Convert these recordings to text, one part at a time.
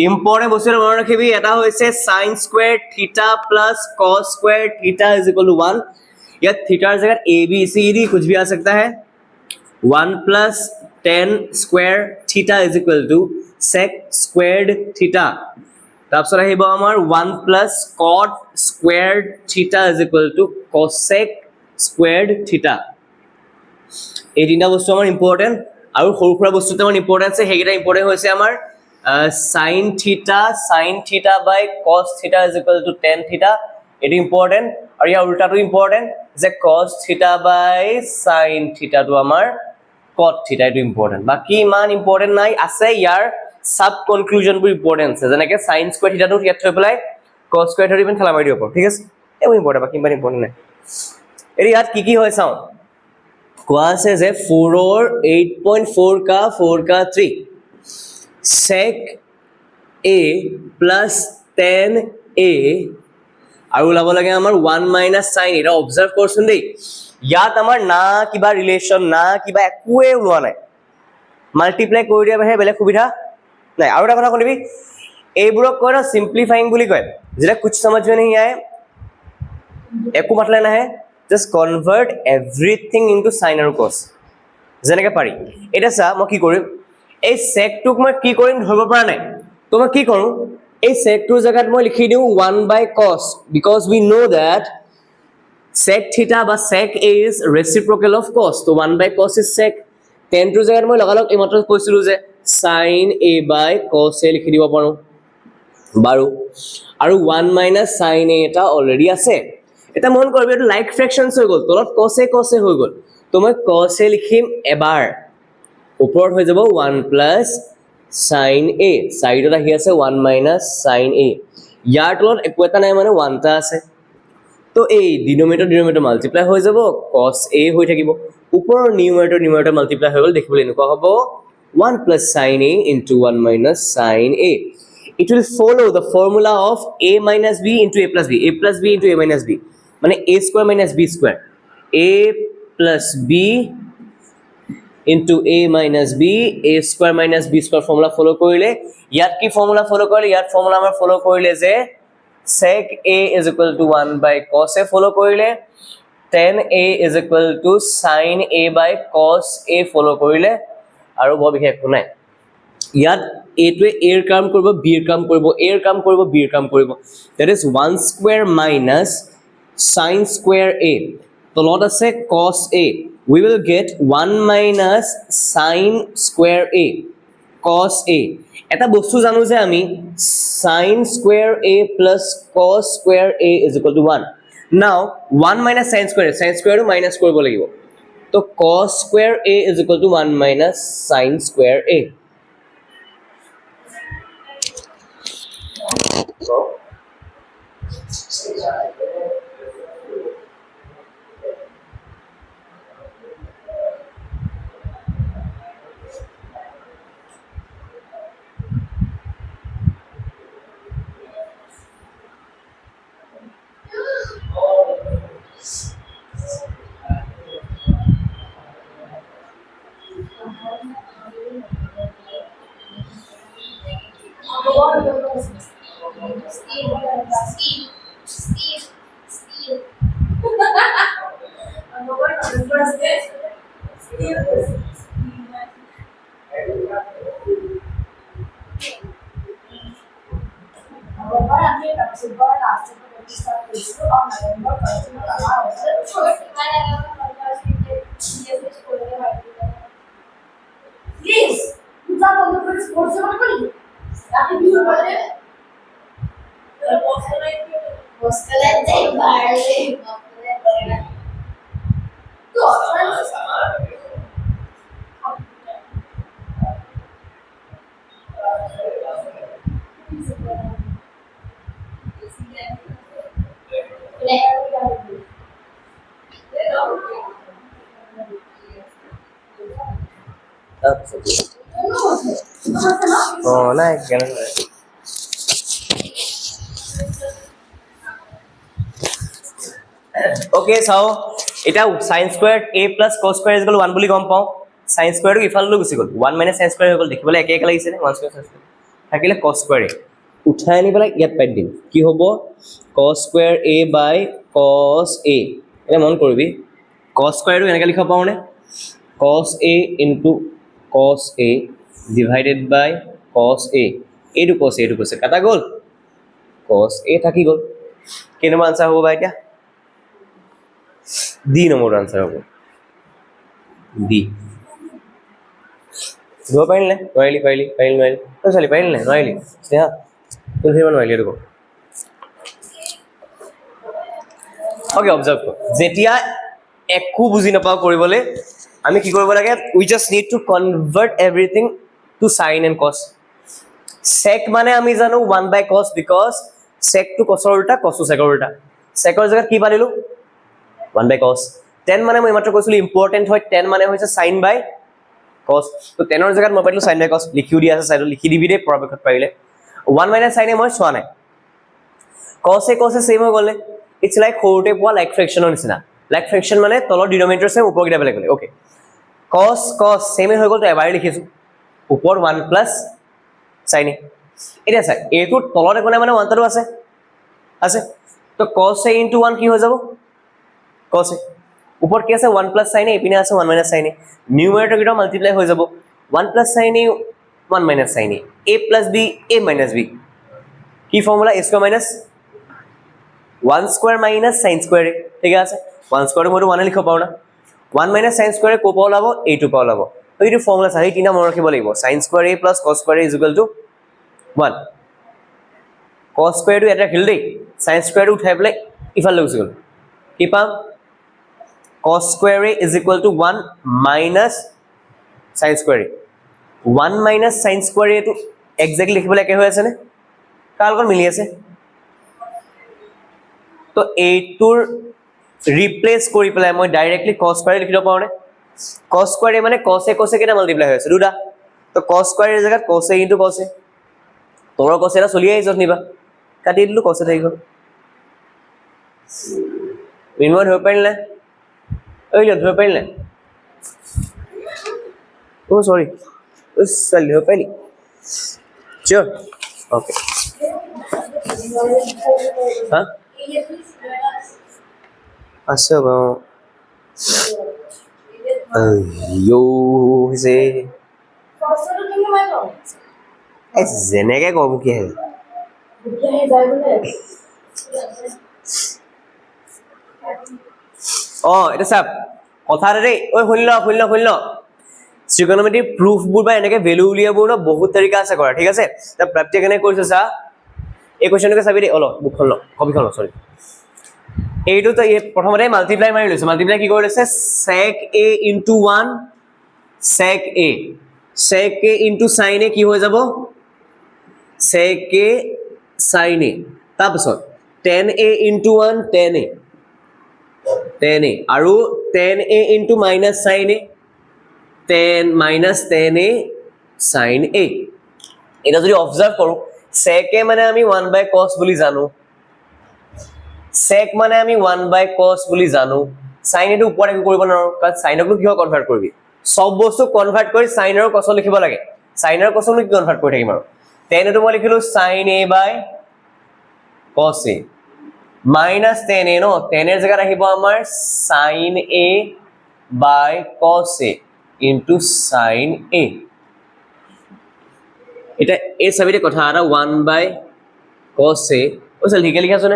Important বস্তু মনত ৰাখিবি এটা হৈছে sin square theta plus cos square theta is equal to 1 या थीटा जगह a b c d कुछ भी आ सकता है 1 plus tan square theta is equal to sec squared theta তাৰপিছত আহিব আমাৰ 1 plus cot squared theta is equal to cosec squared theta এই তিনটা বস্তু আমাৰ ইম্পৰ্টেন্ট আৰু সৰু সৰু বস্তুতে আমাৰ ইম্পৰ্টেন্স আছে হেগিটা ইম্পৰ্টেন্ট হৈছে আমাৰ sin theta by cos theta is equal to tan theta এটি ইম্পৰ্টেন্ট আৰু ইয়াৰ উল্টাটো ইম্পৰ্টেন্ট যে cos theta by sin theta টো আমাৰ cot theta এটো ইম্পৰ্টেন্ট বাকি ইমান ইম্পৰ্টেন্ট নাই আছে ইয়াৰ সাব কনক্লুজন বোৰ ইম্পৰ্টেন্ট আছে যেনেকৈ sin square theta টো ইয়াত থৈ পেলাই cos square theta ইমান খেলা মাৰি দিব পাৰো ঠিক আছে এটো ইম্পৰ্টেন্ট বাকি ইমান ইম্পৰ্টেন্ট নাই এৰি ইয়াত কি হয় চাও কোৱা আছে যে 4 और 8.4 का 3 sec a plus tan a আৰু লাভ লাগে আমাৰ 1 minus sin এটা অবজাৰ্ভ কৰছুন দেই ইয়াত আমাৰ না কিবা ৰিলেশন না কিবা একোৱে ওলোৱা নাই মাল্টিপ্লাই কৰি দিয়া বাহে বেলে সুবিধা নাই আৰু এটা কথা কলিবি এইবোৰক কয় না সিম্পলিফাইং বুলি কয় যেটা कुछ समझ में नहीं आए একো মাতলে নাহে just convert everything into sin or cos যেনেকৈ পাৰি এটা সা মই কি কৰিম এই sec টুক মই কি কৰিম ধৰিব পৰা নাই তো মই কি কৰো এই sec টুৰ জায়গাত মই লিখি দিও 1 by cos because we know that sec theta বা sec a is reciprocal of cos so 1 by cos is sec tan tour জায়গাত মই লগালক এই মাত্ৰ কৈছিলো যে sin a by cos a লিখি দিব পাৰো বাৰু আৰু 1 minus sin a এটা অলৰেডি আছে এটা মন কৰিবি এটা লাইক ফ্ৰেকশনস হৈ গল তলত cos a হৈ গল তো মই cos a লিখিম এবাৰ ওপৰত হৈ যাব 1 plus sin a সাইডত আহি আছে 1 minus sin a ইয়াৰ তলত একো এটা নাই মানে 1 টা আছে তো এই ডিনোমিনেটৰ মাল্টিপ্লাই হৈ যাব cos a হৈ থাকিব ওপৰৰ নিউমাৰেটৰ মাল্টিপ্লাই হৈ গল দেখিবলৈ এনেকুৱা হ'ব 1 plus sin a into 1 minus sin a it will follow the formula of a minus b into a plus b into a minus b মানে a square minus b square a plus b into a minus b a square minus b square formula follow কৰিলে ইয়াত কি formula follow কৰিলে ইয়াত formula আমাৰ follow কৰিলে যে sec a is equal to 1 by cos a follow কৰিলে tan a is equal to sin a by cos a follow কৰিলে আৰু বৰ বিশেষ একো নাই ইয়াত a টো a ৰ কাম কৰিব b ৰ কাম কৰিব a ৰ কাম কৰিব b ৰ কাম কৰিব that is 1 square minus sin square a তলত আছে cos a we will get 1 minus sin square a cos a এটা বস্তু জানো যে আমি sin square a plus cos square a is equal to 1 now 1 minus sin square টো minus কৰিব লাগিব তো cos square a is equal to 1 minus sin square a Oh, naik jangan. Okay, so এটা sin squared a plus cos squared is equal to 1 বুলি গম পাও sin square টো ইফাললৈ গুচি গ'ল 1 - sin স্কয়াৰ হৈ গ'ল দেখিবলৈ একে একে লাগিছে নে 1 স্কয়াৰ sin স্কয়াৰ থাকিলে cos স্কয়াৰ a উঠাই আনি পেলাই ইয়াত পাই দিম কি হ'ব cos square a by cos a এটা মন কৰিবি cos স্কয়াৰ টো এনেকৈ লিখা পাওঁনে cos a into cos a divided by cos a এইটো cos a এইটো cos a কাটা গ'ল cos a থাকি গ'ল কি নম্বৰ আনসাৰ হ'ব বা এতিয়া D নম্বৰ আনসাৰ হ'ব D ধৰিব পাৰিলি নে পাৰিলি তই চালি পাৰিলি নে নোৱাৰিলি স্নেহা তোৰ ধৰিব নোৱাৰিলি এইটো ওকে অবজাৰ্ভ কৰ যেতিয়া একো বুজি নাপাও কৰিবলৈ আমি কি কৰিব লাগে we just need to convert everything to sin and cos sec মানে আমি জানো 1 by cos because sec to cos ৰ উল্টা cos to sec ৰ উল্টা sec ৰ জায়গাত কি পালিলো 1 by cos tan মানে মই মাত্ৰ কৈছিলো ইম্পৰ্টেন্ট হয় tan মানে হৈছে sin by cos তো tan ৰ জায়গাত মই পাইলো sin by cos লিখিও দিয়া আছে সাইডত লিখি দিবি দে পৰাপক্ষত পাৰিলে 1 - sin এ মই চোৱা নাই cos এ সেম হৈ গ'লে ইটস লাইক সৰুতে পোৱা লাইক ফ্ৰেকশনৰ নিচিনা লাইক ফ্ৰেকশন মানে তলৰ ডিনোমিনেটৰ সেম ওপৰ কিটা বেলেগ ওকে cos সেম হৈ গ'ল তো এবাৰ লিখিছো ওপৰ 1 প্লাস sin a এটা চাই এটো তলত একো নাই মানে 1 টাটো আছে আছে তো cos a * 1 কি হৈ যাব cos a উপর কি আছে 1 plus sin a এপিনে আছে 1 minus sin a নিউমারেটর কিটা মাল্টিপ্লাই হৈ যাব 1 plus sin a 1 minus sin a plus b a minus b কি formula a square minus 1 square minus sin square a ঠিক আছে 1 square মই 1 লিখব পাও না 1 minus sin square কো পাও লাব a2 পাও লাব তো এইটো ফর্মুলা চাই তিনটা মন ৰাখিব লাগিব sin square a plus cos square a is equal to 1 cos square টো এটা খেল দেই sin square টো উঠাই পেলাই ইফালে গুচি গ'ল কি পাম cos square a is equal to 1 minus sin square a 1 minus sin square a টো এক্স্যাক্টলি লিখিবলৈ একে হৈ আছে নে কাল কোন মিলি আছে তো এইটোৰ ৰিপ্লেস কৰি পেলাই মই ডাইৰেক্টলি cos square লিখিব পাৰো নে cos square a মানে cos a কেটা মাল্টিপ্লাই হৈ আছে দুটা তো cos square এর জায়গাত cos a into cos a তোমরা cos এটা চলি আইছত নিবা কাটি দিলু cos থাকি গল মিনওয়ার হৈ পাৰিল না ওইলো ধৰি পাৰিল না ও সৰি উস চলি হৈ পাৰিলি চিয়ৰ ওকে হ্যাঁ আচ্ছা বাও yo যে যেনেকে কম কি হে এটা সাপ কথা রে ওই শুনল ট্রিগোনোমেট্রি প্রুফ বুর বা এনেকে ভ্যালু উলিয়াবো না বহুত তরিকা আছে কৰা ঠিক আছে তা প্ৰাপ্তি কেনে কৰিছে সা এই কোশ্চেনকে চাবি দে অল বুকখন ল কপিখন ল সরি এইটো তো প্ৰথমতে মাল্টিপ্লাই মাৰি লৈছে মাল্টিপ্লাই কি কৰি লৈছে sec a into 1 sec a into sin a কি হৈ যাব sec a sin a তাৰপিছত tan a into 1 tan a আৰু tan a into minus sin a tan a sin a এটা যদি অবজার্ভ কৰো sec a মানে আমি 1 by cos বুলি জানো sec মানে আমি 1 by cos বুলি জানো sin এটো উপৰ একো কৰিব নোৱাৰো কাৰণ sin ক কিয় কনভাৰ্ট কৰিবি সব বস্তু কনভাৰ্ট কৰি sin আৰু cos লিখিব লাগে sin আৰু cos ক কনভাৰ্ট কৰি থাকিম আৰু tan এটো মই লিখিলো sin a by cos a minus tan a no tan এর জায়গাত আহিব আমাৰ sin a by cos a into sin a এটা এই সবিতে কথা আৰু 1 by cos a ও চল ঠিক লিখা আছে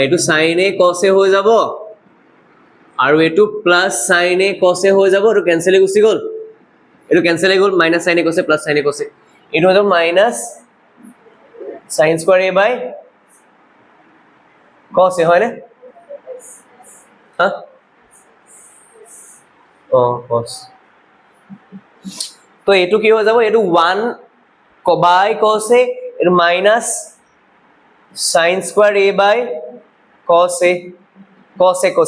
এইটো sin a cos a হৈ যাব আৰু এইটো plus sin a cos a হৈ যাব আৰু ক্যান্সেল গুচি গল এটো ক্যান্সেল হৈ গল minus sin a cos a plus sin a cos a এটো হৈ যাব minus sin square a by cos a হয় না হ্যাঁ cos তো এটো কি হৈ যাব এটো 1 by cos a এটো minus sin square a by cos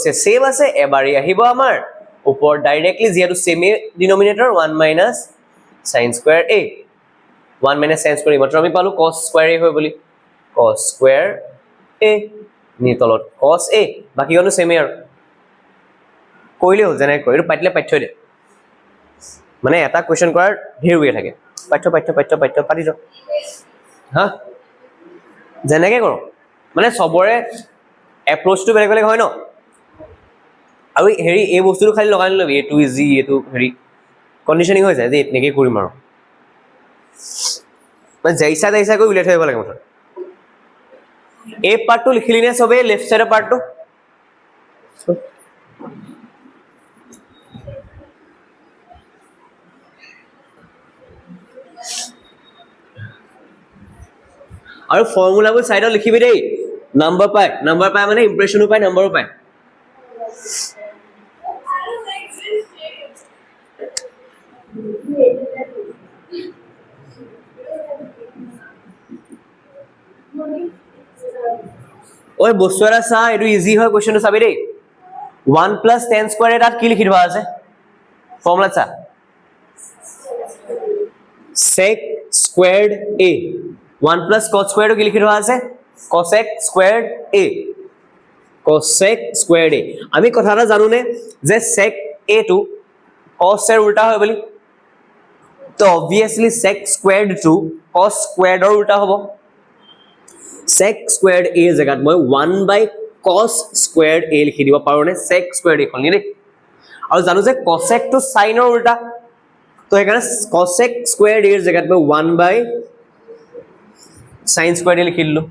a same আছে এবারে আহিব আমাৰ উপৰ ডাইৰেক্টলি যেটো same ডিনোমিনেটৰ 1 minus sin square a 1 minus sin square a মাত্ৰ আমি পালো cos square a হৈ বুলি cos square a নি তলত cos a বাকি গনো সেম আৰু কৰিলে হ'ল যেনে কৰি এইটো পাতিলে পাঠ্য দিয়ে মানে এটা কোৱেশ্চন কৰাৰ ঢেৰ ৱে থাকে পাঠ্য পাঠ্য পাঠ্য পাঠ্য পাতি যাও হা যেনেকে কৰো মানে সবৰে এপ্ৰোচটো বেলেগ বেলেগ হয় ন আৰু হেৰি এই বস্তুটো খালি লগাই লবি এটো ইজি এটো হেৰি কন্ডিশনিং হৈ যায় যে এনেকৈ কৰিম আৰু মানে জৈসা জৈসা কৰি উলিয়াই থৈ আহিব লাগে মুঠতে এই পাৰ্টটো লিখিলি নে সবে লেফট সাইডৰ পাৰ্টটো আৰু ফৰ্মুলাবোৰ সাইডত লিখিবি দেই নাম্বাৰ পায় মানে ইমপ্ৰেশনো পায় নাম্বাৰো পায় ওই বস্তু এটা চা এটো ইজি হয় কোৱেশ্চনটো চাবি দেই 1 + tan স্কয়াৰ এটাত কি লিখি থোৱা আছে ফৰ্মুলা চা sec squared a 1 + cos squared কি লিখি থোৱা আছে cosec squared a cosec squared a আমি কথা এটা জানো নে যে sec a টো cos এর উল্টা হয় বলি তো obviously sec squared to cos squared এর উল্টা হ'ব sec squared a জায়গাত মই 1/cos squared a লিখি দিব পাৰো নে sec squared a খনি নে আৰু জানো যে cosec to sin এর উল্টা তো এখানে cosec squared a জায়গাত মই 1/sin squared a লিখি দিলো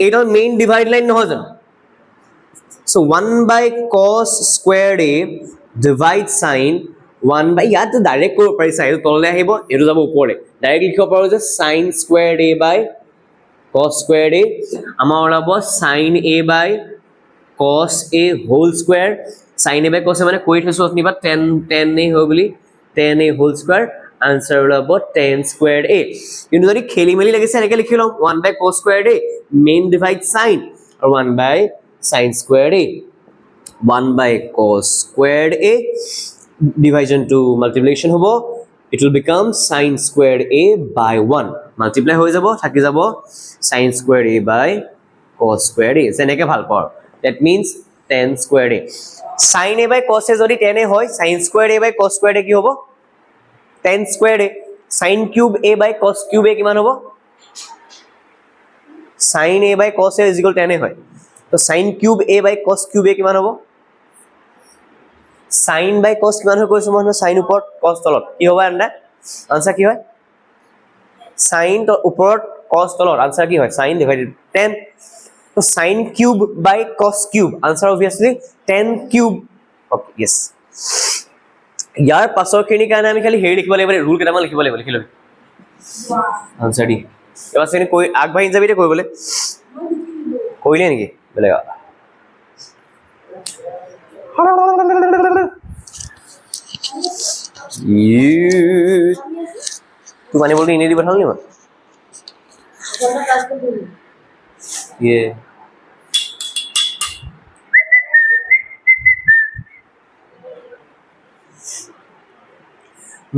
এটা মেইন ডিভাইড লাইন নহয় জানো so 1/cos squared a divide sin 1 ইয়াত ডাইৰেক্ট কৰিব পাৰি চাই তললে আহিব এটো যাব ওপৰে ডাইৰেক্ট লিখিব পাৰো যে sin squared a by cos squared a আমাৰ ওলাব sin a by cos a whole square sin a by cos a মানে কৈ থৈছো আপনিবা 10 a হৈ বুলি 10 a whole square आंसर ওলাব 10 squared a কিন্তু যদি খেলি মেলি লাগিছে এনেকৈ লিখি লম 1/cos squared a main divide sin আৰু 1/sin squared a 1/cos squared a division to multiplication hobo it will become sin squared a by 1 multiply হৈ যাব থাকি যাব sin squared a by cos squared a যেনেকৈ ভাল পাও that means 10 squared a sin a by cos a যদি 10 a হয় sin squared a by cos squared a কি হ'ব 10 squared a sin cube a by cos cube a কিমান হ'ব sin a by cos a is equal to 10 a হয় তো sin cube a by cos cube a কিমান হ'ব sin by cos কিমান হৈ কৈছো মই sin ওপৰত cos তলত কি হ'ব এন্ডা आंसर কি হয় sin তো ওপৰত cos তলত आंसर কি হয় sin divided 10 তো sin cube by cos cube answer obviously 10 cube okay yes यार पासर খিনি কাৰণে আমি খালি হেৰি লিখিব লাগিব ৰুল কেটামান লিখিব লাগিব লিখি লবি आंसर দি এবাৰ সেনে কই আগবাই যাবি তে কইবলে কইলে নেকি বেলেগ तू माने बोलते इन्हें बैठा नहीं मैं ये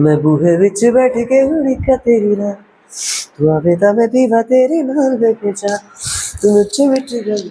मैं बूहे विच बैठ के उड़ीका तेरी राह तू आवे ता मैं पीवा तेरे नाल बैठे जा तू मुझे विच गल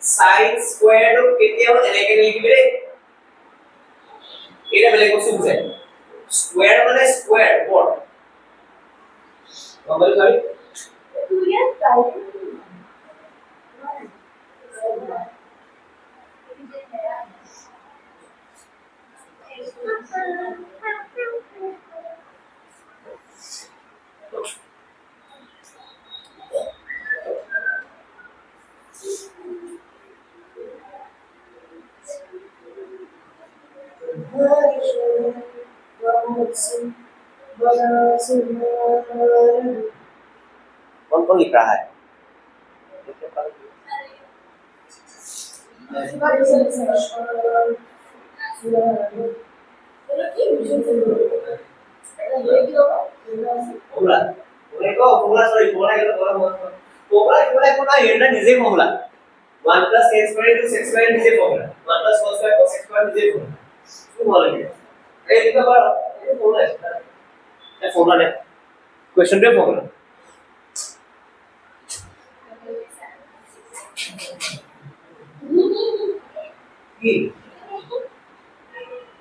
sin squared কেতিয়াও এনেকে লিখিবি রে এটা বেলেগ বস্তু বুঝায় স্কয়ার মানে স্কয়ার পড় বল সরি তুই এর প্রাইভেট कौन कौन लिख रहा है फॉर्मूला फॉर्मूला सॉरी फॉर्मूला को ना ये ना निजे formula 1 plus x square into x square निजे formula 1 plus cos square cos x square निजे फॉर्मूला तो बोलेंगे ये इसका बार ये फॉर्मूला है फॉर्मूला है क्वेश्चन पे फॉर्मूला ये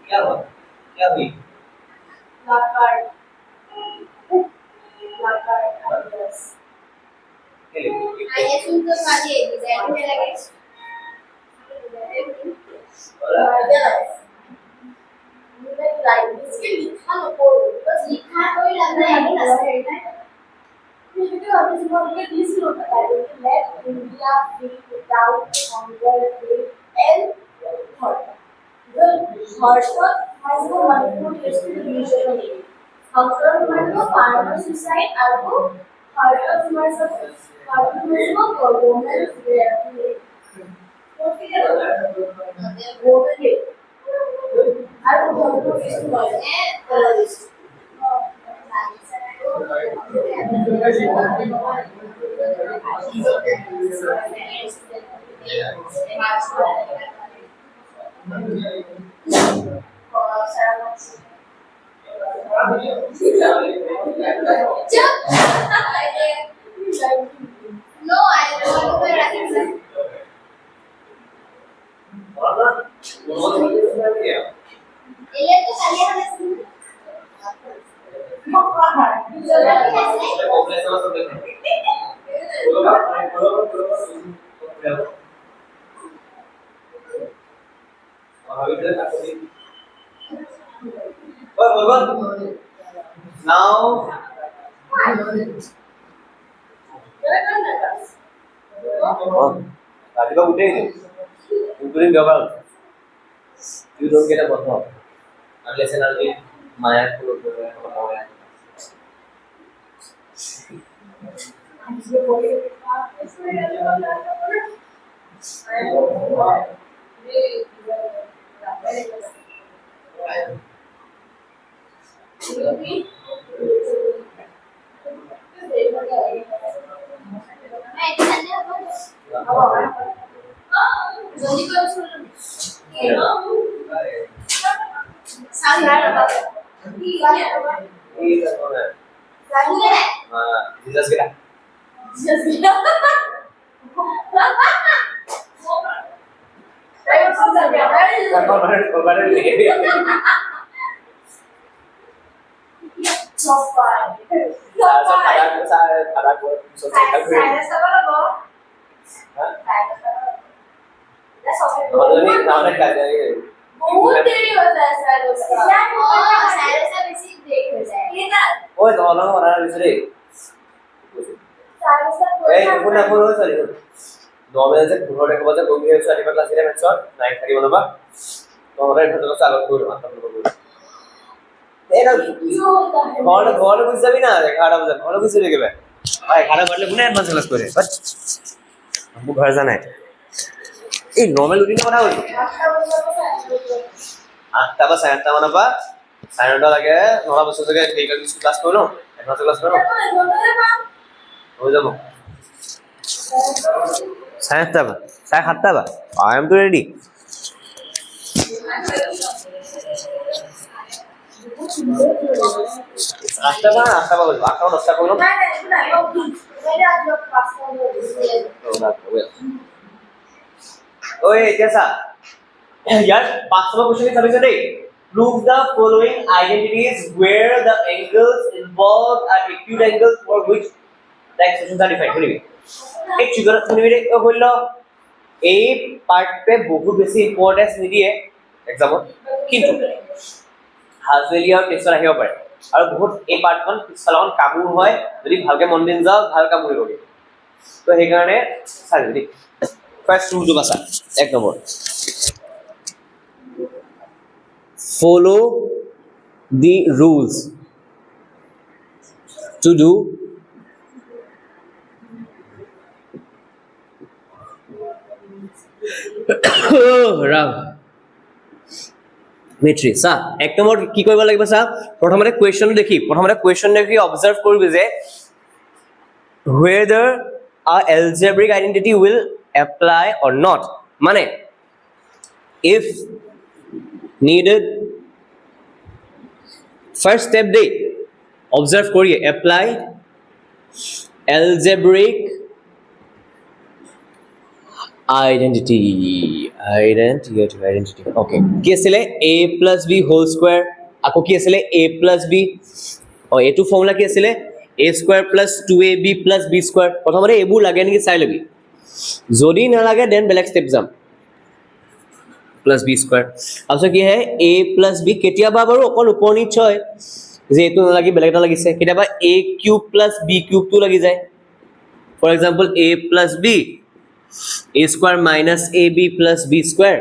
क्या हुई Lockhart. I assume the party is इसके लिखा नो कोड बस लिखा कोई लग रहा है ना ये वीडियो आपने सुना होगा दिस होता है let India free without hunger L thought the Harshad has no multiple history usually. Hunger was a farmer suicide album. Harshad was a woman I don't know if it's terrorist. No, I don't know where I am. Ele तो कल्याण में now Radhika ude including Gabal you don't get a bottom unless and until Maya Jesus kita. बहुत देरी होता है sir उसका सारे सब इसी देख हो जाए ये ना ओए तो ना वाला दूसरे सारे सब ए पुन्हा पुन्हा सॉरी 9 बजे से पुन्हा एक बजे कोई है सॉरी क्लास रे मैच 9:30 बनबा तो रे तो चालू करू मतलब एरा घर बुझ যাবি না 11 बजे घर बुझ যাবে ভাই 11 বাজলে কোনে অ্যাডভান্স ক্লাস করে বাট हमको घर जाना है এই নরমাল রুটিনে কথা বলি 8টা বা 8টা মানে বা 9:30 লাগে 9 বছর থেকে এই ক্লাস করলো অ্যাডভান্স ক্লাস করলো হয়ে যাবো 7টা বা 7টা বা আই এম টু রেডি আটটা বা বলবো 8টা 10টা করলো না না मेरे आज लोग पास कर ओए कैसा यार 5 नंबर क्वेश्चन की सभी से देख prove the following identities where the angles involved are acute angles for which the expressions are defined করিবি एक ফিগার শুনিবি হইলো এই পার্টে বহু বেশি ইম্পর্টেন্স নিদিয়ে এক্সামত কিন্তু হাফ ফেলিয়ার টেস্ট আহিব পাৰে আৰু বহুত এই পাৰ্টখন পিছফালখন কামুৰ হয় যদি ভালকে মন দিন যাও ভাল কাম কৰিবগে তো সেই কাৰণে চাই দিবি ফাৰ্স্ট ৰুল তো বাসা এক number follow the rules to do Ram matric চা এক নম্বৰ কি কৰিব লাগিব চা প্ৰথমতে কুৱেশ্যন দেখি অবজাৰ্ভ কৰিবি যে whether a algebraic identity will apply or not মানে if needed first step day observe koriye apply algebraic identity okay ki asile a plus b whole square ako ki asile a plus b o etu formula ki asile a square plus 2ab plus b square prothomore ebu lage niki sai labi jodi na lage then belak step jam plus b square also ki hai a plus b ketia ba baru okol uponi choy je etu na lagi belak na lagise ketia ba a cube plus b cube tu lagi jay for example a plus b a square minus ab plus b square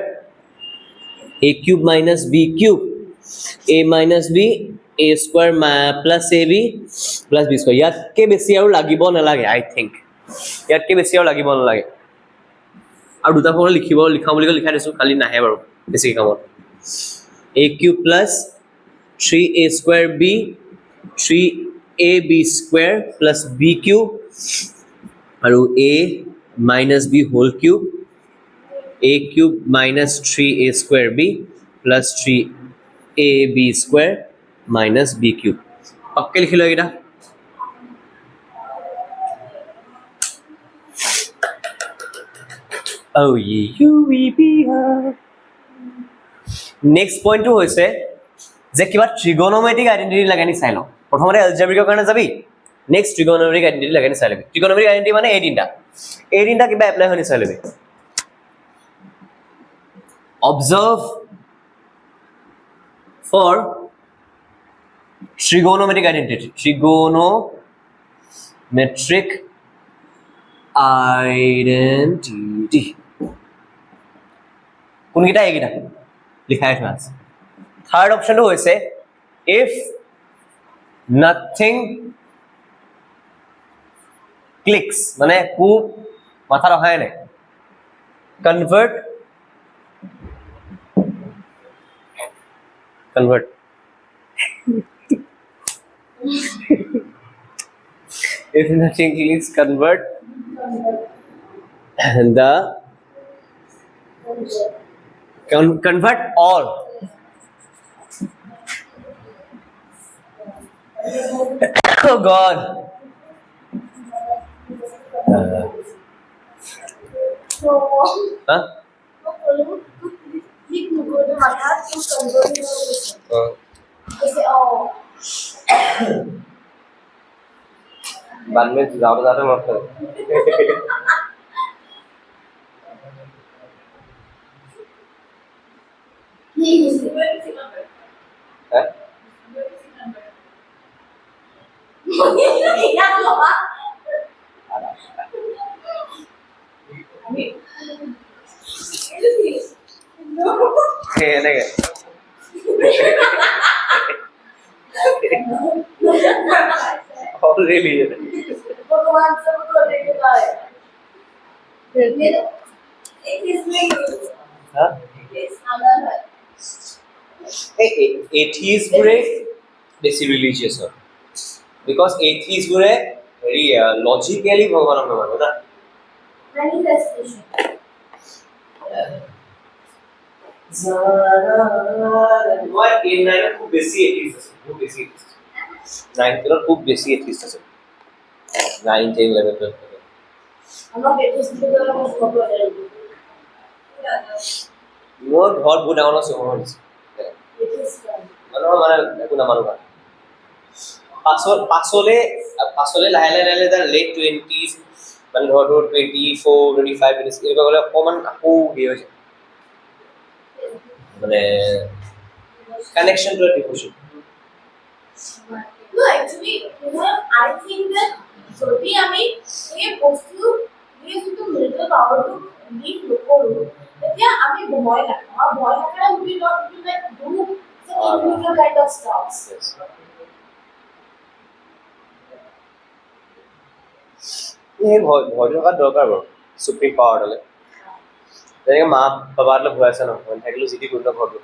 a cube minus b cube a minus b a square plus ab plus b square yat ke besi aru lagibo na lage I think yat ke besi aru lagibo na lage aru duta formula likham boli likha desu khali nahe baru besi kamot a cube plus 3a square b 3ab square plus b cube aru a minus b whole cube a cube minus 3a square b plus 3ab square minus b cube pakke likhi lo eta oh you we be next point to hoise je kiba trigonometric identity lagani sai lo prothomate algebraic karone jabi next trigonometric identity lagani sai labi trigonometric identity mane এই তিনটা কিবা apply হয়নি চাই লবি observe for trigonometric identity কোন কিটা এইকিটা লিখাই থোৱা আছে থাৰ্ড অপচনটো হৈছে if nothing clicks মানে কো মাথা ৰখাই নাই convert if nothing clicks convert the convert all oh god huh बाद में ज्यादा मत कर really भगवान सब को देखता है एक इसमें हाँ इस आना है atheist बुरे बेसी religious है because atheist बुरे very logically भगवान में मानो ना manifestation why in nine खूब बेसी atheist है खूब बेसी 9 तो खूब बेसी atheist है 9 10 11 12 हम लोग बेटे से तो लोग फोटो ले মোৰ ঘৰ বহুত ডাঙৰ আছে মোৰ মানে একো নামানো পাছলে লাহে তাৰ লেট 20s মানে ধৰ 24 25 মিনিটছ এনেকুৱা গ'লে অকণমান আকৌ হেৰি হৈছে মানে কানেকশ্যনটো diffusion No, actually, I think that যদি আমি এই বস্তু এই যেটো মেন্টাল পাৱাৰটো লিভ নকৰো তেতিয়া আমি ভয় নাখাওঁ আৰু ভয় নাখালে we not to like do some individual kind of stuff এই ভয় থকা দৰকাৰ বাৰু সুপ্ৰিম পাৱাৰ হ'লে যেনেকৈ মা বাবালৈ ভয় আছে ন মই থাকিলেও যি টি কৰি ঘৰত গৈ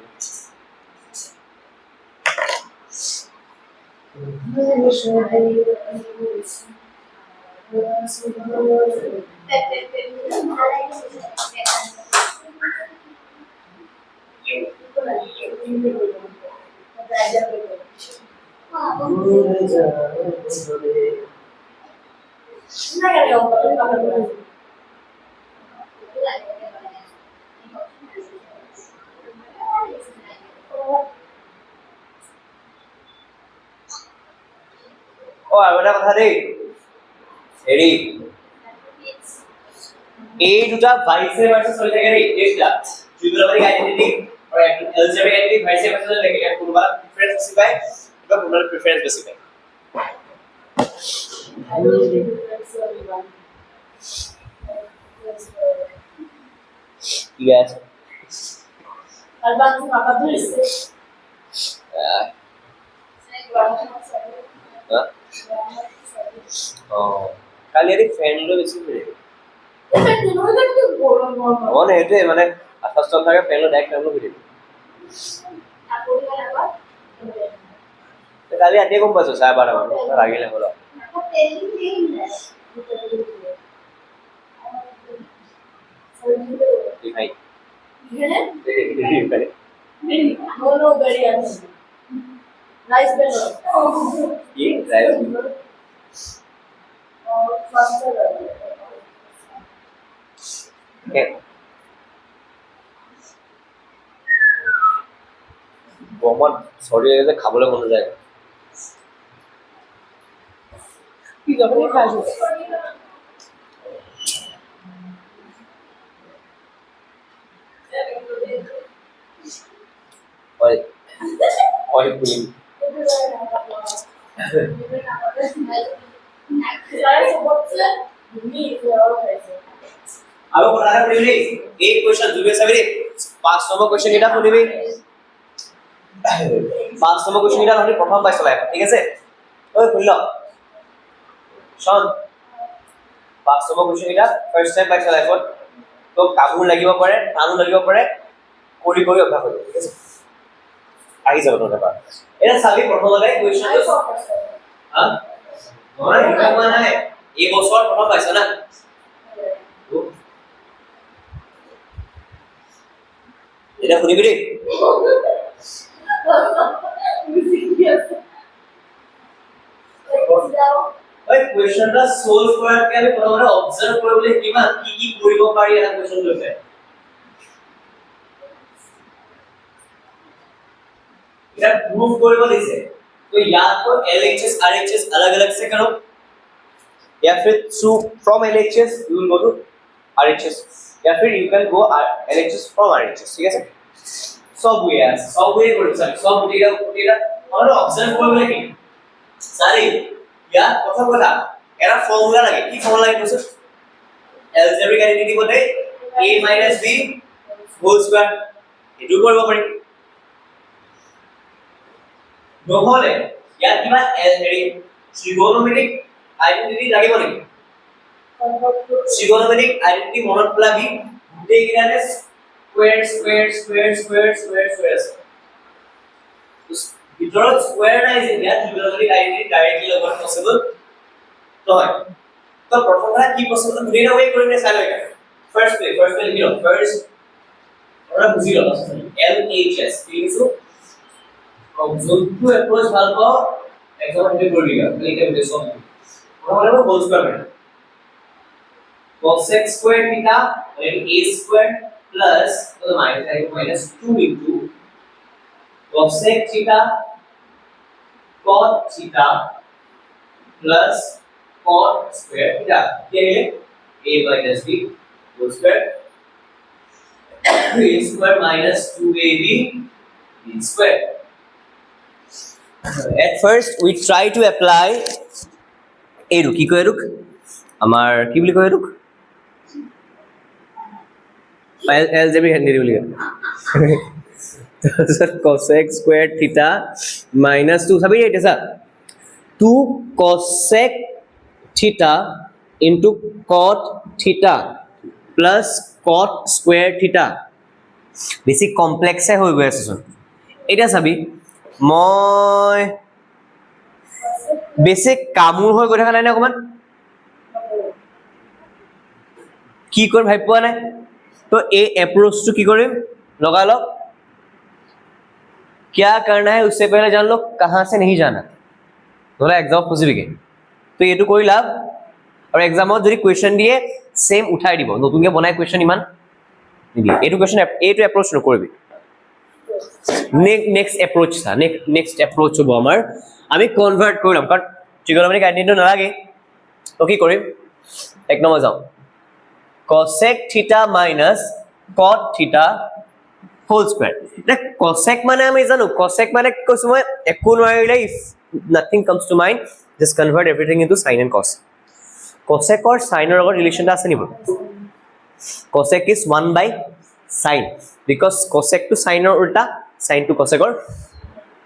আৰু এটা কথা দেই হেৰি এই দুটা ভাইছে ভাৰ্চা চলি থাকে দেই এইটা ট্ৰিগোনোমেট্ৰিক আইডেন্টিটি আৰু এলজেব্ৰিক আইডেন্টিটি ভাইছে ভাৰ্চা চলি থাকে ইয়াত কোনোবা প্ৰিফাৰেন্স বেছি পায় কিবা কোনোবা প্ৰিফাৰেন্স বেছি পায় Yes. কালি এটি ফ্ৰেণ্ড লৈ বেছি ফুৰে মানে সেইটোৱে মানে ফাৰ্ষ্ট অফ থাকে ফ্ৰেণ্ড লৈ ডাইৰেক্ট ফ্ৰেণ্ড লৈ ফুৰিম কালি ৰাতিয়ে গম পাইছো 12:30 মান লাগিলে হ'ল ভাই No, very nice. Rice better. কি রাইট Faster. ওকে গমত সৰি যে খাবলৈ মন যায় কি যাবনি খাইছো হয় হয় পুলিং আৰু কথা এটা শুনিবি এই কোৱেশ্চন দুবে চাবি 5 নম্বৰ কোৱেশ্চন এটা শুনিবি 5 নম্বৰ কোৱেশ্চন এটা আমি প্ৰথম পাইছো লাইভ ঠিক আছে ঐ শুনি ল শোন 5 নম্বৰ কোৱেশ্চন এটা ফাৰ্স্ট টাইম পাইছো লাইভত তো কামুৰ লাগিব পাৰে টানো লাগিব পাৰে কৰি কৰি অভ্যাস কৰিব ঠিক আছে আহি যাব তোৰ এবাৰ এটা চাবি প্ৰথমতে কোৱেশ্চনটো হা মই এটা মানে এই বছৰ প্ৰথম পাইছো না এটা শুনিবি দেই এই কোৱেশ্চনটা সলভ কৰাকে আমি প্ৰথমতে অবজাৰ্ভ কৰিবলৈ কিমান কি কি কৰিব পাৰি এটা কোৱেশ্চন লৈছে এটা प्रूव কৰিব দিছে तो याद को LHS RHS अलग अलग से करो या फिर through from LHS you will go to RHS या फिर you can go LHS from RHS ठीक है सब वे কৰি চাবি সব উঠিলা আৰু অবজাৰ্ভ কৰিব লাগে সারি ইয়াত কথা কথা এটা ফর্মুলা লাগে কি ফর্মুলা লাগে কৈছো এলজেব্রিক আইডেন্টিটি কোতে a - b হোল স্কয়ার এটো কৰিব পাৰি নহলে ইয়াত কিবা হেৰি ট্ৰিগোনোমেট্ৰিক আইডেন্টিটি লাগিব নেকি ট্ৰিগোনোমেট্ৰিক আইডেন্টিটি মনত পেলাবি গোটেই কিৰানে square square square square square square ভিতৰত স্কয়াৰ নাই যে ইয়াত ট্ৰিগোনোমেট্ৰিক আইডেন্টিটি ডাইৰেক্টলি লগত পসিবল নহয় তো প্ৰথমতে কি পসিবল দুইটা ওয়ে কৰিলে চাই লয় ফাৰ্স্ট লিখি লও ফাৰ্স্ট ওৰা বুঝি লও LHS লিখিছো যোনটো এপ্ৰোচ ভাল পাও একদম হেভি কৰি দিবা লিখে দিছো সব প্রথমে হোল স্কয়ার মানে cos x square theta and a square plus तो minus 2 into cos x theta cot theta plus cot square theta ये है a minus b whole square a square minus 2ab b square at first we try to apply এরু কি কয় রুক আমার কি বলি কয় রুক algebraic handle বলি sir cos x square theta minus 2 सभी ये ऐसा 2 cosec theta into cot theta plus cot square theta বেছি কমপ্লেক্সে হৈ গৈ আছে চোন এটা চাবি মই বেছি কামুৰ হৈ গৈ থকা নাই নে অকমান কি কৰিম ভাবি পোৱা নাই তো এই এপ্ৰোচটো কি কৰিম লगा लो क्या करना है उससे पहले जान लो कहां से नहीं जाना তোরা एग्जाम খুজিবিগে তো এটো কৰি লাভ আৰু এক্সামত যদি কোৱেশ্চন দিয়ে সেম উঠাই দিব নতুনকে বনাই কোৱেশ্চন ইমান নিদিয়ে এটো কোৱেশ্চন এটো এপ্ৰোচ নকৰিবি নেক্সট এপ্ৰোচ সা নেক্সট এপ্ৰোচ হ'ব আমাৰ আমি কনভাৰ্ট কৰিলাম কাৰণ ট্ৰিগোনোমেট্ৰিক আইডেন্টিটি নালাগে তো কি কৰিম এক নম্বৰ যাও cosec theta minus cot theta whole square এটা cosec মানে আমি জানো cosec মানে কি কৈছো মই একো নোৱাৰিলে if nothing comes to mind just convert everything into sin and cos cosec or sin ৰ লগত ৰিলেচনটা আছে নিব cosec is 1 by sin because cosec to sin ৰ উল্টা sin to cosec ৰ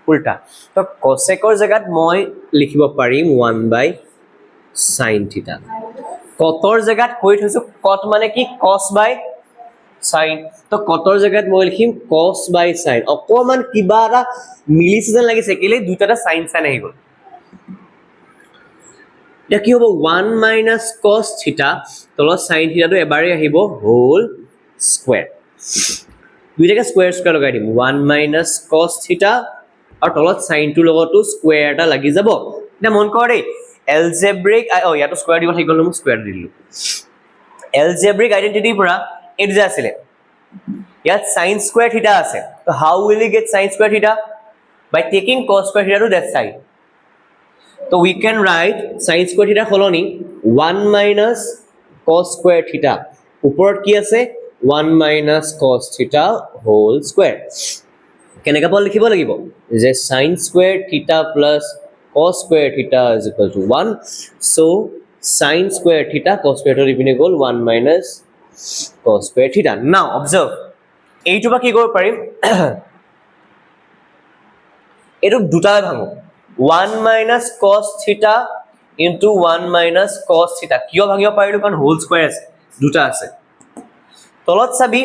উল্টা তো cosec ৰ জায়গাত মই লিখিব পাৰিম 1 by sin theta কটৰ জায়গাত কৈ থৈছো কট মানে কি cos by sin তো কটৰ জায়গাত মই লিখিম cos by sin অকমান কিবা এটা মিলিছে লাগিছে কেলে দুটাটা sin sin আহি গল এটা কি হ'ব 1 minus cos theta তলত sin theta টো এবাৰে আহিব হোল স্কয়াৰ দুইটাকে স্কয়াৰ স্কয়াৰ লগাই দিম 1 minus cos theta আৰু তলত sin টো লগতো স্কয়াৰ এটা লাগি যাব এটা মন কৰে algebraic ইয়াতো স্কয়াৰ দিব থাকি গল মই স্কয়াৰ দিলো algebraic identity পৰা এটো যে আছিল ইয়াত sin square theta আছে তো how will we get sin square theta by taking cos square theta to that side so we can write sin square theta সলনি 1 minus cos square theta ওপৰত কি আছে 1 minus cos theta whole square কেনেকা পল লিখিব লাগিব যে sin square theta plus cos square theta is equal to 1 so sin square theta cos square theta ৰিপিনে goal 1 minus cos square theta now observe এইটো বা কি কৰিব পাৰিম এটো দুটা ভাঙো 1 minus cos theta into 1 minus cos theta কিয় ভাঙিব পাৰিলো কাৰণ হোল স্কয়াৰ আছে দুটা আছে তলত চাবি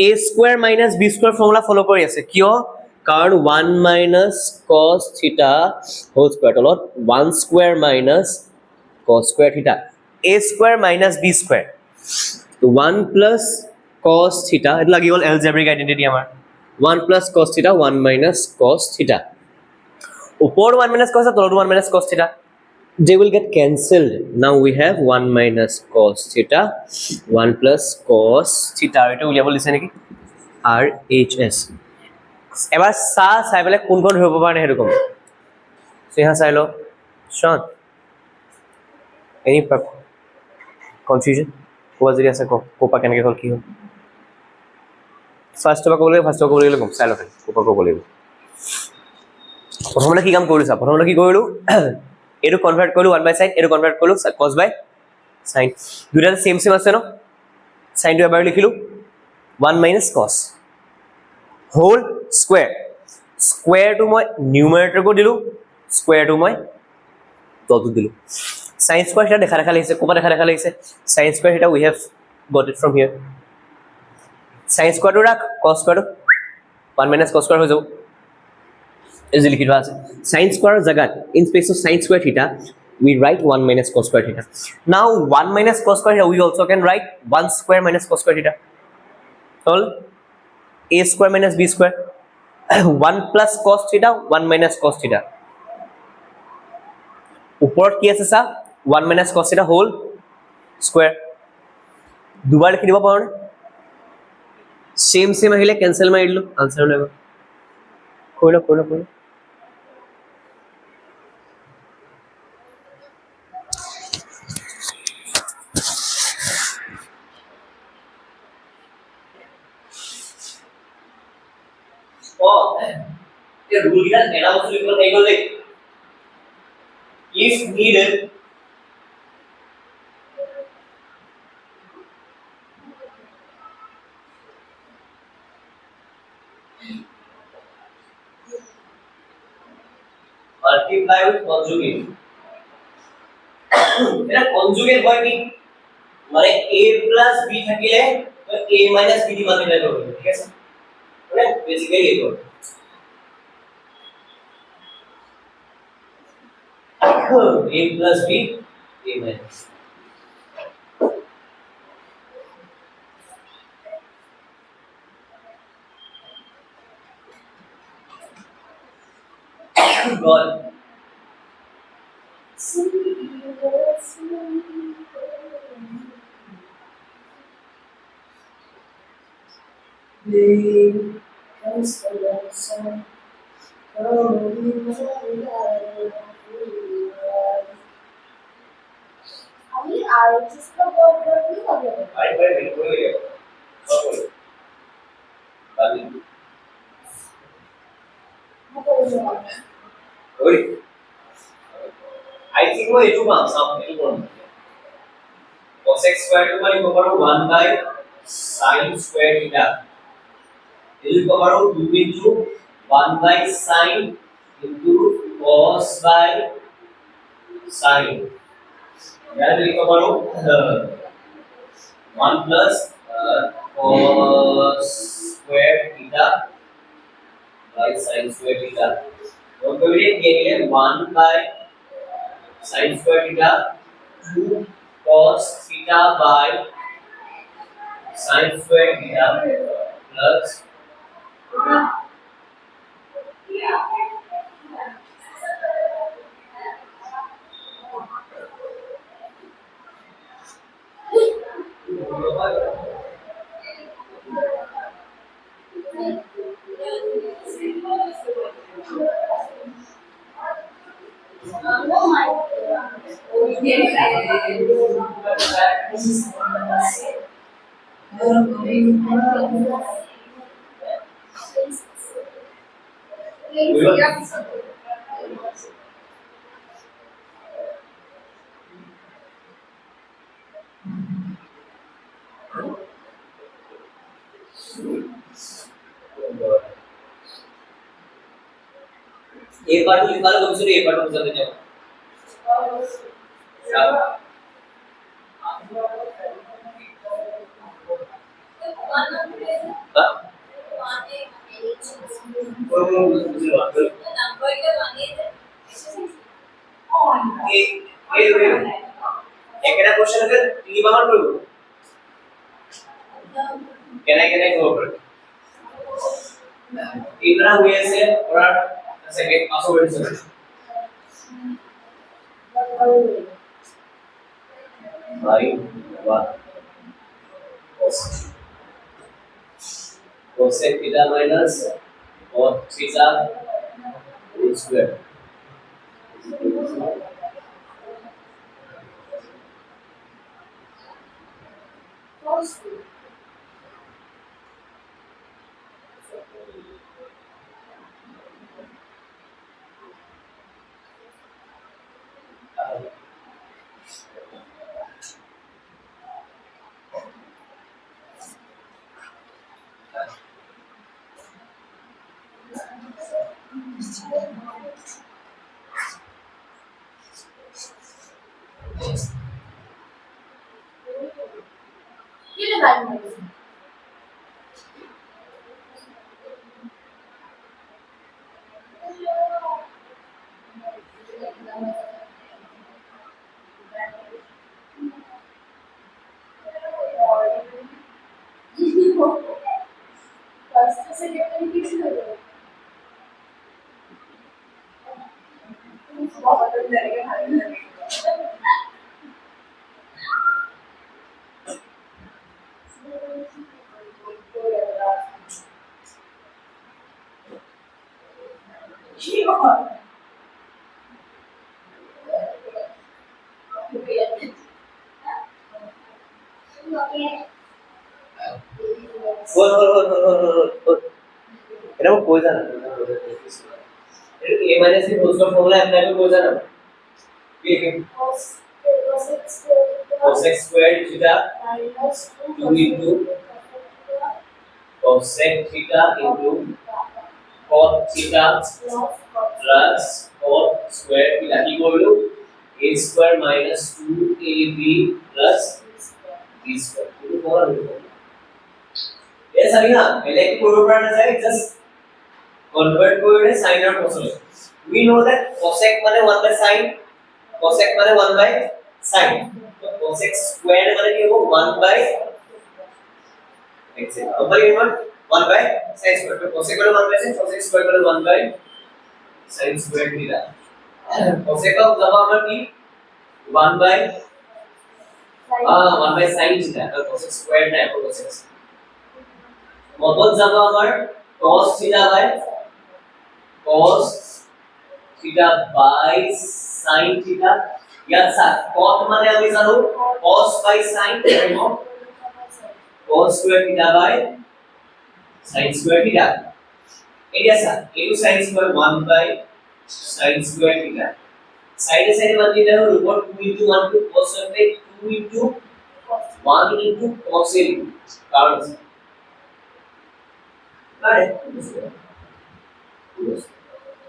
a square minus b square formula follow কৰি আছে কিয় কাৰণ 1 minus cos theta whole square তলত 1 square minus cos square theta a square minus b square তো 1 plus cos theta এটা লাগি গল algebraic identity আমাৰ 1 plus cos theta 1 minus cos theta উপৰ 1 minus cos তলত 1 minus cos theta they will get cancelled now we have 1 minus cos theta 1 plus cos theta এটা উলিয়াব লিছে নেকি RHS এবাৰ চাই পেলাই কোন কোন ধৰিব পৰা নাই হেতু কম সিহা চাই লো শট any confusion কোৱা যদি আছে কোপা কেনেকৈ হল কি হল ফাৰ্স্ট টপ ক'বলৈ কম চাই লো কোপা ক'ব লাগিব প্ৰথমতে কি কাম কৰিছা প্ৰথমতে কি কৰিলো এটো কনভাৰ্ট কৰিলো 1 by sin এটো কনভাৰ্ট কৰিলো cos by sin দুটা সেম আছে ন sin টো এবাৰ লিখিলো 1 minus cos whole square square টো মই নিউমাৰেটৰ কো দিলো স্কয়াৰ টো মই তলটো দিলো sin square theta দেখা লাগিছে কোপা দেখা লাগিছে sin square theta we have got it from here sin square টো রাখ cos square টো 1 minus cos square হৈ যাব is লিখি থোৱা আছে sin square জাগাত in space of sin square theta we write 1 minus cos square theta now 1 minus cos square theta we also can write 1 square minus cos square theta all a square minus b square 1 plus cos theta 1 minus cos theta ওপৰত কি আছে সা 1 minus cos theta whole square দুবাৰ লিখি দিব পাৰো same আহিলে cancel মাৰি দিলো আনসাৰ লৈ কইলো ये रूल का मेरा मतलब लिखो नहीं बोले if needed multiply with conjugate এটা conjugate হয় কি মানে a plus b থাকিলে তো तो a minus b की मल्टीप्लाई करोगे, ठीक है सर, है बेसिकली ये तो a plus b a minus God अभी आरएचएस का वर्क नहीं हो गया भाई बिल्कुल ही है सब बाकी ओए आई थिंक वो ये जो मार्क्स आपने जो बोला cos x square को मैं equal to 1 by sin square theta is equal to 2 into 1 by sin into cos by sin यार ये equal to 1 plus cos square theta by sin square theta और कभी ये 1 by sin square theta 2 cos theta by sin square theta plus No, my. एक बार तो निकालो कम से कम एक बार तो बता देते हो एक क्वेश्चन अगर टी बाहर करो can I go over इतना हुए से और सेकंड पासो वर्ड से भाई वाह cosec theta minus cos theta whole square ये लगाई मैंने फर्स्ट से लेकर किसी को बहुत डर लगेगा बोल इतना वो कोई था ना ए माइनस की उसका फॉर्मूला अप्लाई में कोई था ना ये cosec squared theta 2 into cosec theta into cot theta plus cot square theta equal to a square minus 2ab plus b square. ये सभी ना पहले की पूर्व पर ना जाए just convert করে sin are cos we know that cosec মানে 1 by sin cosec মানে 1 by sin তো cosec squared মানে কি হবে 1 by x ऊपर ये 1 by sin squared तो cosec মানে 1 by sin cosec squared মানে 1 by sin squared theta cosec का जब আমরা কি 1 by 1 by sin थीटा तो cosec squared না cosec মতন যাব আমার cos থিটা by cos theta by sin theta याद सा cot মানে আমি জানো cos by sin এবং cos square theta by sin square theta এটা স্যার এটু sin square 1 by sin square theta সাইডে সাইডে বাদ দিলে হবে রুট 2 into 1 to cos হবে 2 into 1 into cos এর কারণ আরে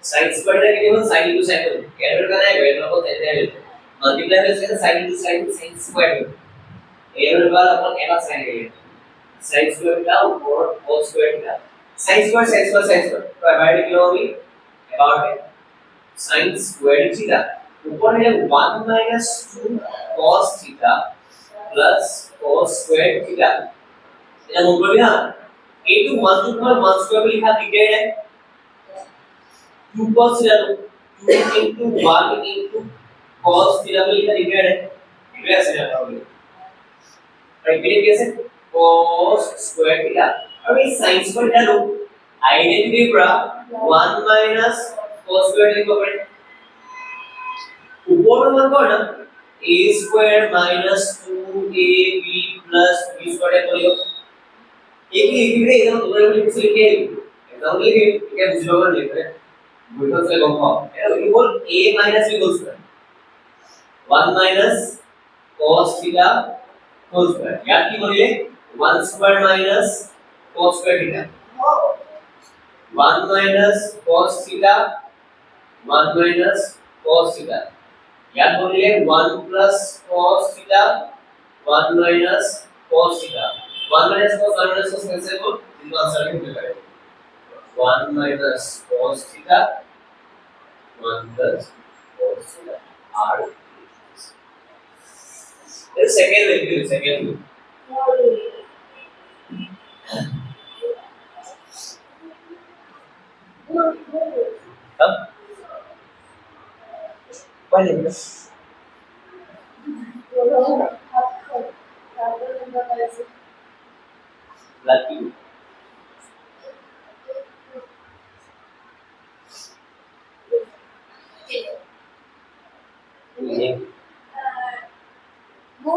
sin square का केवल sin into sin कैलकुलेट करना है वेट को देते हैं मल्टीप्लाई में से sin into sin square ये वाला अपन क्या sin है sin square का और cos square का sin square तो अबाउट किलो भी अबाउट है sin square थीटा ऊपर है 1 minus 2 cos theta plus cos square theta ये ऊपर भी ना a to 1 to 1 square भी लिखा दिया है 2 cos theta 2 into 1 into cos theta भी लिखा दिया है वैसे ना होगा राइट ये कैसे cos square theta अब इस sin square theta लो आइडेंटिटी पूरा 1 minus cos square लिखो पड़े ऊपर में कौन है a square minus 2ab plus b square है बोलियो एक ही लिख रहे हैं दोनों में कुछ लिखे एकदम लिखे क्या बुझ लोगों ने लिखे बुझो से कम हो ये बोल a minus b whole square 1 minus cos theta whole square याद की बोलिए 1 square minus cos square theta 1 minus cos theta 1 minus cos theta याद बोलिए 1 plus cos theta 1 minus cos theta 1 minus cos कैसे हो इनका आंसर लिख लेंगे 1 minus cos theta 1 plus cos theta r ये सेकंड वैल्यू अब पढ़ लेंगे लकी ये ओ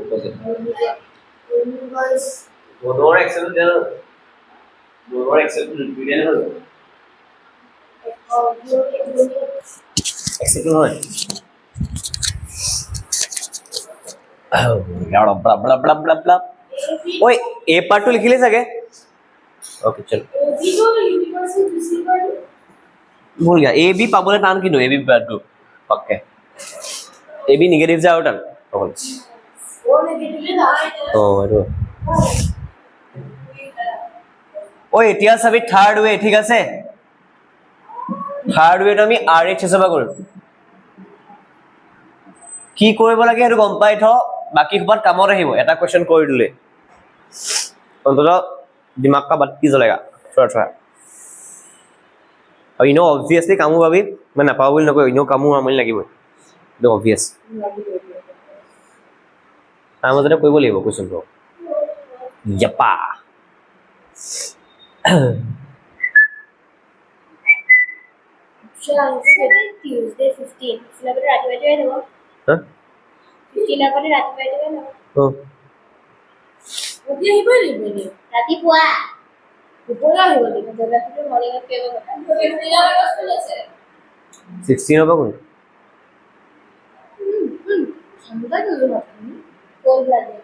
कैसे वो दोनों एक्सेल दे दो दोनों एक्सेल रिपीट है ना एक्सेल हो यार बड़ा बड़ा बड़ा बड़ा बड़ा ओए ए पार्ट टू लिखिले सके ओके चल भूल गया ए बी पाबले টান কিনো A B part two okay A B negative যায় টান তখন ও নেগেটিভে যায় ও এটো ওই এতিয়া সবই থার্ড ওয়ে ঠিক আছে থার্ড ওয়েটো আমি আর এইচ হিচাপে কৰিম কি কৰিব লাগে হেতু গম পাই থ বাকি খবৰ কামত আহিব এটা কোশ্চেন কৰি দিলে অন্তত दिमाग का बत्ती जलेगा थोड़ा थोड़ा और इनो ऑब्वियसली कामू भाभी मैं नापाव बोल नको इनो कामू আমনি লাগিব द ऑब्वियस আমজনে কইব লাগিব কোশ্চেন তো यपा Tuesday 15 সিলাবে রাতে বাইতে দেব হ্যাঁ 15 পরে রাতে বাইতে দেব ও ওকে হিবই লিবনি ৰাতিপুৱা দুপৰীয়া আহিব লাগিব জেগাটো মৰ্নিংত কেব কথা 15 আগষ্ট আছে 16 হবে কোন ঠান্ডা গেল না কোল্ড লাগে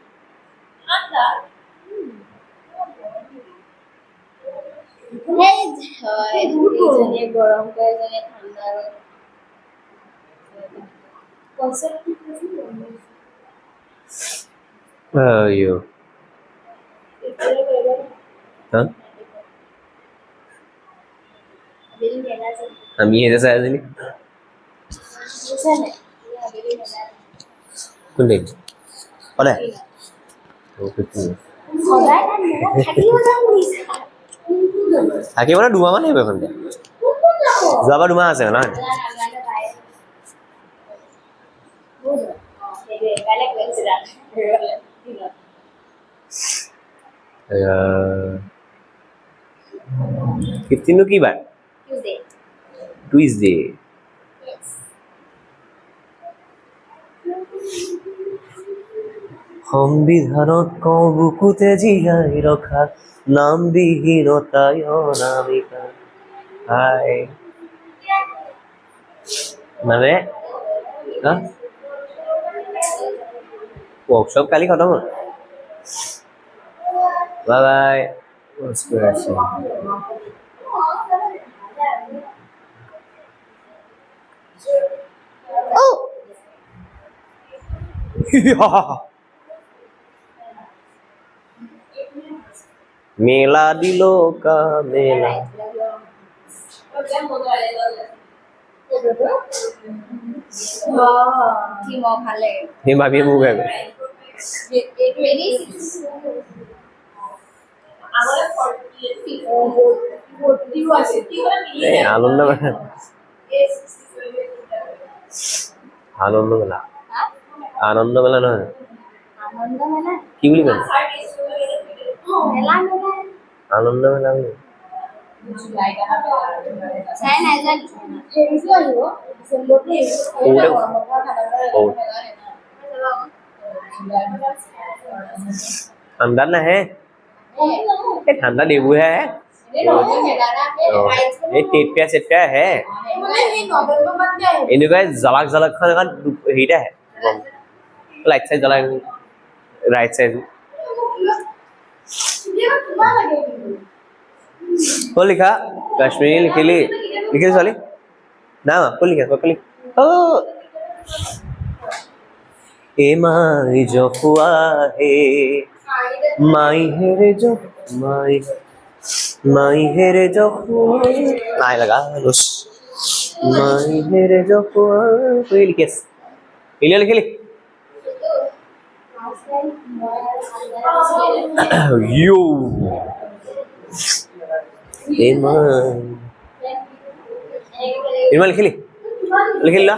ঠান্ডা এই জনে গরম করে জনে ঠান্ডা Concept यो हाँ हम ये जैसा है नहीं कुछ नहीं अरे वो कुछ नहीं आके वाला डुमा माने बेफन के जाबा डुमा আছে না कितनी की बात ट्यूसडे সংবিধানত কওঁ বুকুতে জীয়াই ৰখা নাম বিহীনতাই অনামিকা হাই মানে वर्कशॉप काली खत्म हो बाय बाय मेला दिलो का मेला हे भाभी मुंह है आनंद आनंद मेला आनंद मेला নহয় কি বুলি কয় আনন্দ মেলা বুলি ঠান্ডা না है ঠান্ডা দেবু है ये टेपिया सेटिया है এনেকুৱা জালাক জালাক খান এখন হেইটা है लाइट साइड जला राइट साइड को लिखा कश्मीरी लिखली लिखे साली ना को लिखा को लिख ओ ए माई जो हुआ है माई हेरे जो माई हेरे जो हुआ नाय लगा बस माई हेरे जो हुआ कोई लिखे लिख yo इनमें लिखी लिखी ला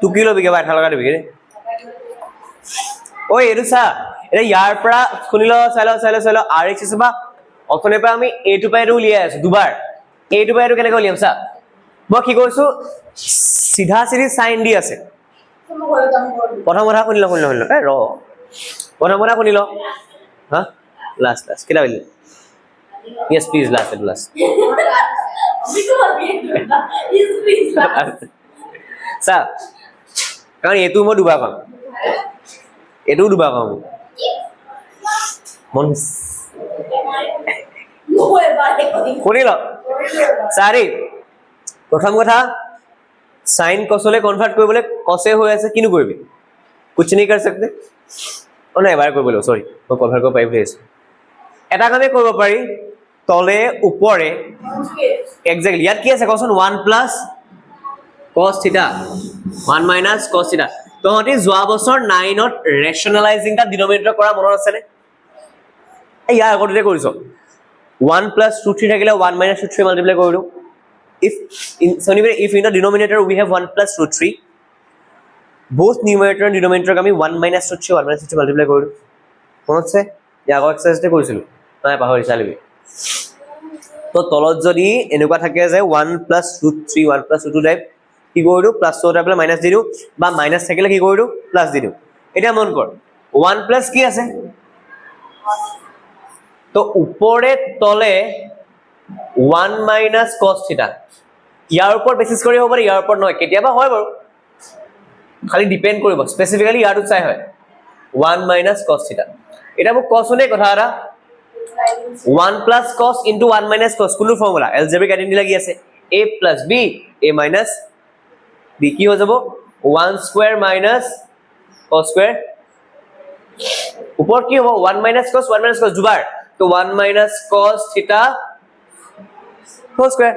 तू किलो बिके बैठा लगा बिके ओए एरुसा এ ইয়াৰ পৰা শুনিলো চাইলো আৰএক্স বা অথনে পৰা আমি এ টু পাই উলিয়াই আছো দুবাৰ এ টু পাই কেনেকৈ উলিয়াম চা মই কি কৈছো সিধা সিধি সাইন দি আছে প্ৰথম কথা শুনিলো এ ৰ প্ৰথম কথা শুনিলো হা লাষ্ট কেটা বলি yes please last সা কাৰণ এটো মই দুবাৰ পাম এটো দুবাৰ পাম মন শুনিল সাৰি প্ৰথম কথা সাইন কসলে কনভাৰ্ট কৰিবলৈ কসে হৈ আছে কিনো কৰিবি कुछ नहीं कर सकते ও না এবাৰ কৰিব লাগিব সৰি মই কনভাৰ্ট কৰিব পাৰিব আছে এটা কামে কৰিব পাৰি তলে উপৰে এক্স্যাক্টলি ইয়াত কি আছে কোন 1 প্লাস cos থিটা 1 মাইনাস cos থিটা তহতি যোৱা বছৰ 9 ত ৰেশনালাইজিং টা ডিনোমিনেটৰ কৰা মনত আছে নে ইয়াৰ আগতে কৰিছো 1 plus 2 3 থাকিলে 1 minus 2 3 multiply কৰি দিও if in the denominator we have 1 plus 2 3 both numerator and denominator আমি 1 minus 2 3 1 minus 2 multiply কৰি দিও মনত আছে ইয়াৰ আগৰ এক্সাৰসাইজতে কৰিছিলো নাই পাহৰি চালিবি তো তলত যদি এনেকুৱা থাকে যে 1 plus 2 3 1 plus 2 টাইপ কি কৰি দিও প্লাস তো টাইপ মাইনাস দি দিও বা মাইনাস থাকিলে কি কৰি দিও প্লাস দি দিও এটা মন কৰ 1 plus কি আছে তো উপৰে তলে 1 minus cos থিটা ইয়াৰ উপৰ বেসিস কৰি হ'ব ইয়াৰ উপৰ নহয় কেতিয়াবা হয় বাৰু খালি ডিপেন্ড কৰিব স্পেসিফিক্যালি ইয়াৰটো চাই হয় 1 minus cos থিটা এটা মোক cos হলে কথা এটা 1 plus cos into 1 minus cos কোনটো ফৰ্মুলা এলজেব্ৰিক আইডেন্টিটি লাগি আছে a plus b a minus b কি হৈ যাব 1 square minus cos square ওপৰত কি হ'ব 1 minus cos দুবাৰ তো 1 minus cos theta whole square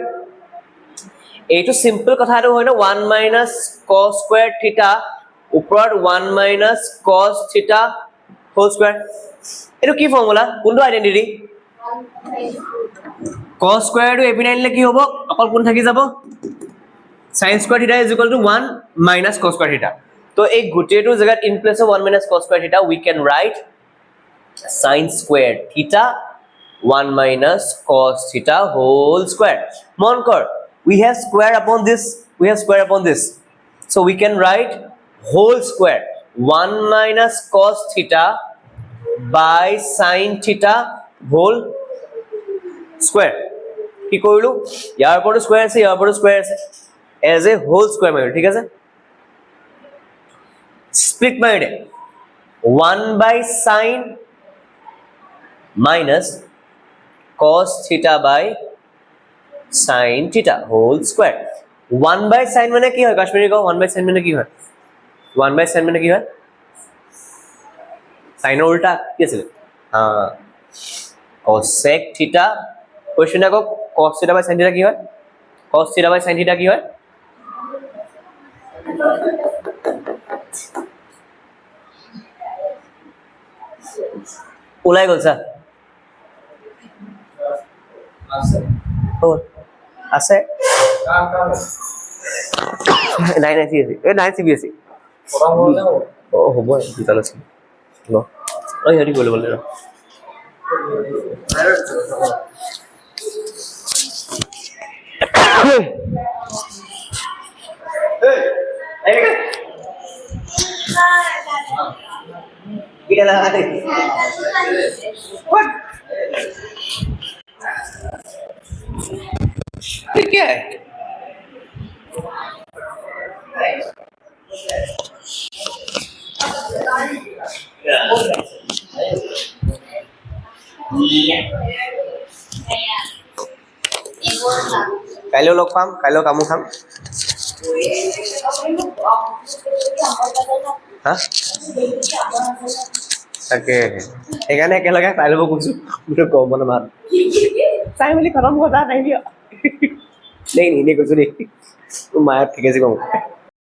এইটো সিম্পল কথাটো হয় না 1 minus cos square theta ওপৰত 1 minus cos theta whole square এইটো কি ফৰ্মুলা কোনটো identity cos square to ab9 লে কি হ'ব অকল কোন থাকি যাব sin square theta is equal to 1 minus cos square theta তো এই গোটেটো জায়গাত in place of 1 minus cos square theta we can write sin square theta 1 minus cos theta whole square মন কৰ we have square upon this so we can write whole square 1 minus cos theta by sin theta whole square কি কৰিলো ইয়াৰ ওপৰত square আছে ইয়াৰ ওপৰত square আছে as a whole square মাৰিলো ঠিক আছে split মাৰিলে 1 by sin minus cos theta by sin theta whole square 1 by sin মানে কি হয় কাশ্মীৰী কও 1 by sin মানে কি হয় 1 by sin মানে কি হয় sin এর উল্টা কি আছে cosec theta কোশ্চেন আকো cos theta by sin theta কি হয় cos theta by sin theta কি হয় ওলাই গল স্যার আছে নাই CBSE ও হ'ব দুটা আছে ন ঐ হেৰি বলে বলে क्या है কাইলৈ লগ পাম কাইলৈ কামো খাম হা তাকে সেইকাৰণে একেলগে চাই ল'ব কৈছো মোৰতো কম মানে মাত চাই মেলি খতম কথা নাই দিয় নেই কৈছো দেই মায়ে ঠিক আছে কম